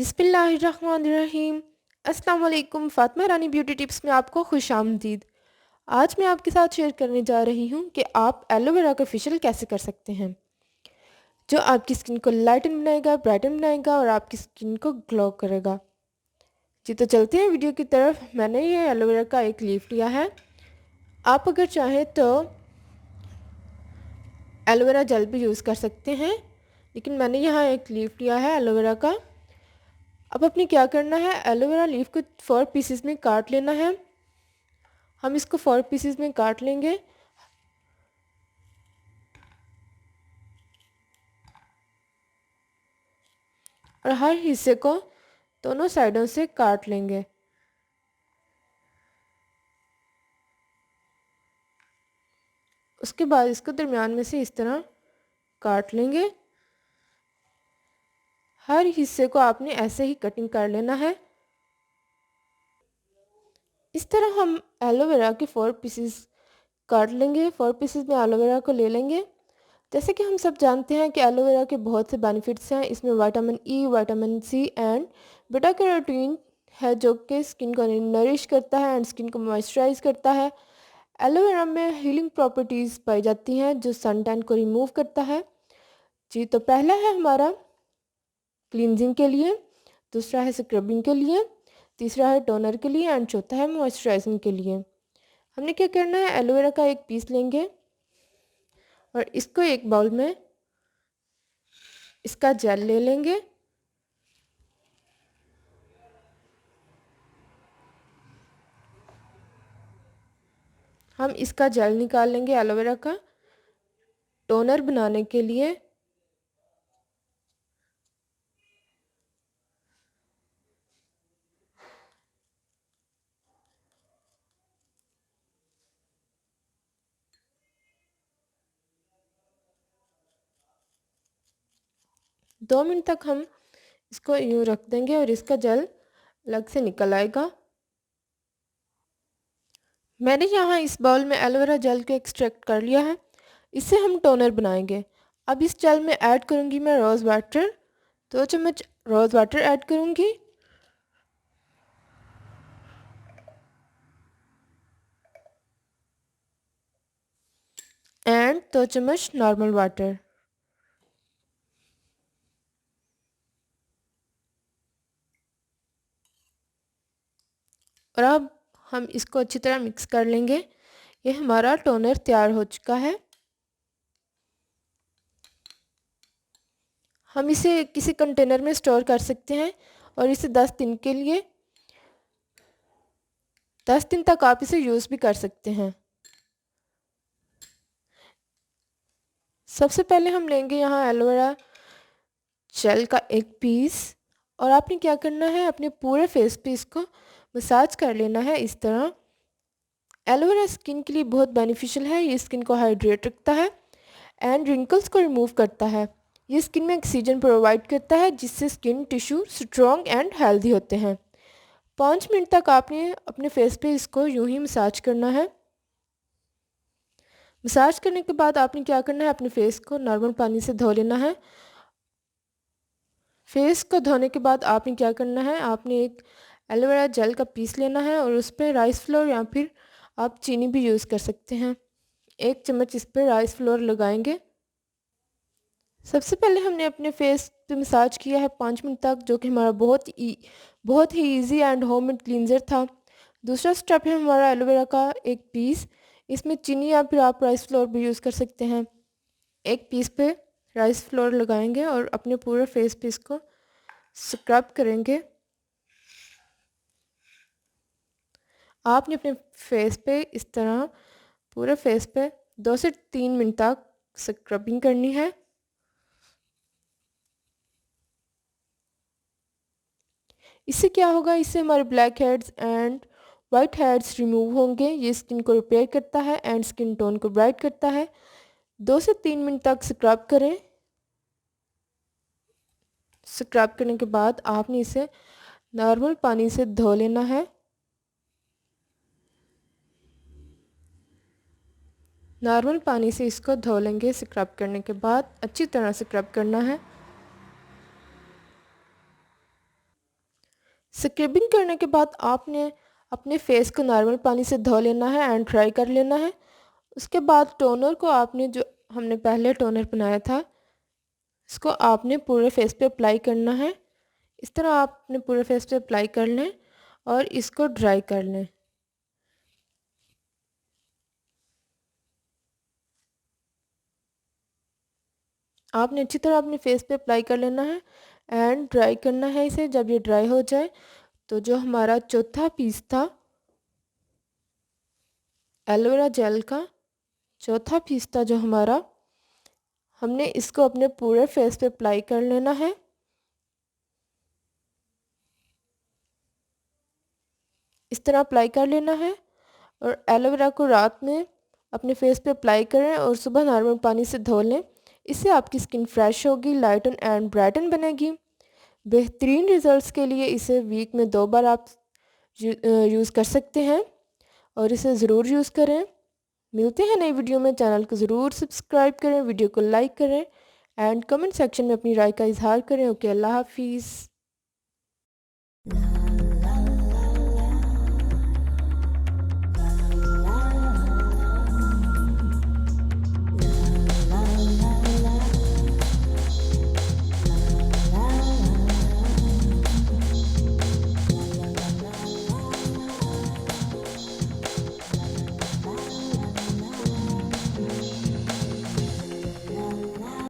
बिस्मिल्लाहिर्रहमानिर्रहीम। अस्सलाम वालेकुम। फ़ातिमा रानी ब्यूटी टिप्स में आपको खुशामदीद। आज मैं आपके साथ शेयर करने जा रही हूँ कि आप एलोवेरा का फेशियल कैसे कर सकते हैं, जो आपकी स्किन को लाइटन बनाएगा, ब्राइटन बनाएगा और आपकी स्किन को ग्लो करेगा। जी तो चलते हैं वीडियो की तरफ। मैंने ये एलोवेरा का एक लीफ लिया है। आप अगर चाहें तो एलोवेरा जेल भी यूज़ कर सकते हैं, लेकिन मैंने यहाँ एक लीफ लिया है एलोवेरा का। अब अपने क्या करना है, एलोवेरा लीफ को 4 पीसेस में काट लेना है। हम इसको 4 पीसेस में काट लेंगे। और हर हिस्से को दोनों साइडों से काट लेंगे। उसके बाद इसको दरमियान में से इस तरह काट लेंगे। हर हिस्से को आपने ऐसे ही कटिंग कर लेना है। इस तरह हम एलोवेरा के 4 पीसेस काट लेंगे। 4 पीसेस में एलोवेरा को ले लेंगे। जैसे कि हम सब जानते हैं कि एलोवेरा के बहुत से बेनिफिट्स हैं। इसमें vitamin E, vitamin C and beta carotene है, जो कि स्किन को नरिश करता है एंड स्किन को मॉइस्चराइज करता है। एलोवेरा में हीलिंग प्रॉपर्टीज़ पाई जाती हैं, जो सन टैन को रिमूव करता है। जी तो पहला है हमारा क्लींजिंग के लिए, दूसरा है स्क्रबिंग के लिए, तीसरा है टोनर के लिए एंड चौथा है मॉइस्चराइजिंग के लिए। हमने क्या करना है, एलोवेरा का एक पीस लेंगे और इसको एक बाउल में इसका जेल ले लेंगे। हम इसका जेल निकाल लेंगे एलोवेरा का। टोनर बनाने के लिए 2 मिनट तक हम इसको यूँ रख देंगे और इसका जेल अलग से निकल आएगा। मैंने यहाँ इस बाउल में एलोवेरा जेल को एक्सट्रैक्ट कर लिया है। इससे हम टोनर बनाएंगे। अब इस जेल में ऐड करूँगी मैं रोज़ वाटर। 2 चम्मच रोज़ वाटर ऐड करूँगी एंड 2 चम्मच नॉर्मल वाटर। और अब हम इसको अच्छी तरह मिक्स कर लेंगे। ये हमारा टोनर तैयार हो चुका है। हम इसे किसी कंटेनर में स्टोर कर सकते हैं और इसे 10 दिन के लिए 10 दिन तक आप इसे यूज़ भी कर सकते हैं। सबसे पहले हम लेंगे यहाँ एलोवेरा जेल का एक पीस और आपने क्या करना है, अपने पूरे फेस पे इसको मसाज कर लेना है इस तरह। एलोवेरा स्किन के लिए बहुत बेनिफिशियल है। ये स्किन को हाइड्रेट रखता है एंड रिंकल्स को रिमूव करता है। ये स्किन में ऑक्सीजन प्रोवाइड करता है, जिससे skin tissue strong and healthy होते हैं। 5 मिनट तक आपने अपने फेस पे इसको यूं ही मसाज करना है। मसाज करने के बाद आपने क्या करना है, अपने फेस को नॉर्मल पानी से धो लेना है। फेस को धोने के बाद आपने क्या करना है, आपने एक एलोवेरा जेल का पीस लेना है और उस पर राइस फ्लोर या फिर आप चीनी भी यूज़ कर सकते हैं। 1 चम्मच इस पर राइस फ्लोर लगाएंगे। सबसे पहले हमने अपने फेस पे मसाज किया है 5 मिनट तक, जो कि हमारा बहुत ही इजी एंड होममेड क्लींजर था। दूसरा स्टेप है हमारा एलोवेरा का एक पीस। इसमें चीनी या फिर आप राइस फ्लोर भी यूज़ कर सकते हैं। एक पीस पे राइस फ्लोर लगाएंगे और अपने पूरे फेस पे इसको स्क्रब करेंगे। आपने अपने फेस पे इस तरह पूरे फेस पे 2 से 3 मिनट तक स्क्रबिंग करनी है। इससे क्या होगा, इससे हमारे black heads and white heads remove होंगे। ये स्किन को रिपेयर करता है एंड स्किन टोन को ब्राइट करता है। 2 से 3 मिनट तक स्क्रब करें। स्क्रब करने के बाद आपने इसे नॉर्मल पानी से धो लेना है। नॉर्मल पानी से इसको धो लेंगे। स्क्रब करने के बाद अच्छी तरह स्क्रब करना है। स्क्रबिंग करने के बाद आपने अपने फेस को नॉर्मल पानी से धो लेना है एंड ड्राई कर लेना है। उसके बाद टोनर को आपने जो हमने पहले टोनर बनाया था, इसको आपने पूरे फेस पे अप्लाई करना है। इस तरह आप अपने पूरे फेस पे अप्लाई कर लें और इसको ड्राई कर लें। आपने अच्छी तरह अपने फेस पे अप्लाई कर लेना है एंड ड्राई करना है इसे। जब ये ड्राई हो जाए तो जो हमारा चौथा पीस था एलोवेरा जेल का, चौथा पीस था जो हमारा, हमने इसको अपने पूरे फेस पे अप्लाई कर लेना है। इस तरह अप्लाई कर लेना है और एलोवेरा को रात में अपने फेस पे अप्लाई करें और सुबह नॉर्मल पानी से धो लें। इससे आपकी स्किन फ्रेश होगी, लाइटन एंड ब्राइटन बनेगी। बेहतरीन रिजल्ट्स के लिए इसे वीक में 2 बार आप यूज़ कर सकते हैं और इसे ज़रूर यूज़ करें। मिलते हैं नई वीडियो में। चैनल को ज़रूर सब्सक्राइब करें, वीडियो को लाइक करें एंड कमेंट सेक्शन में अपनी राय का इजहार करें। ओके, अल्लाह हाफिज़।